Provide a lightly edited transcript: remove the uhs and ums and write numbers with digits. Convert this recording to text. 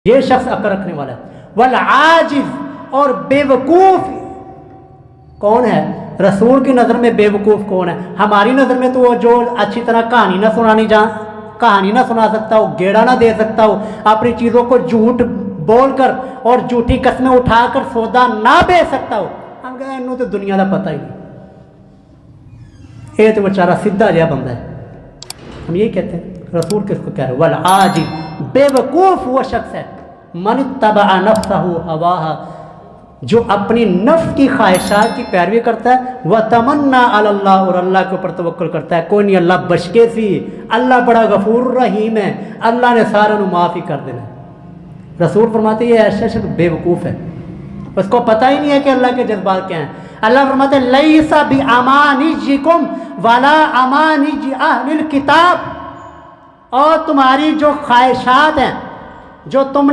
یہ شخص عقل رکھنے والا ہے۔ والعاجز، اور بیوقوف کون ہے؟ رسول کی نظر میں بیوقوف کون ہے؟ ہماری نظر میں تو وہ جو اچھی طرح کہانی نہ سنا سکتا ہو، گیڑا نہ دے سکتا ہو، اپنی چیزوں کو جھوٹ بول کر اور جھوٹی قسمیں اٹھا کر سودا نہ بیچ سکتا ہو، ہم کہتے ہیں انہوں تو دنیا کا پتہ ہی نہیں، یہ تو بیچارہ سیدھا جہا بندہ ہے، ہم یہی کہتے ہیں۔ رسول کس کو کہہ رہے؟ والعاجز، بے وقوف وہ شخص ہے، من اتبع نفسہ ہواہا، جو اپنی نفس کی خواہشات کی پیروی کرتا ہے، وتمنا علی اللہ، اور اللہ کے اوپر توکل کرتا ہے، کوئی نہیں، اللہ بشکے سی، اللہ بڑا غفور رحیم ہے، اللہ نے سارا نو معافی کر دینا ہے۔ رسول فرماتے ہیں یہ ایسا شخص بے وقوف ہے، اس کو پتہ ہی نہیں ہے کہ اللہ کے جذبات کیا ہیں۔ اللہ فرماتے ہیں لیس بامانیکم ولا امانی اہل الکتاب، اور تمہاری جو خواہشات ہیں، جو تم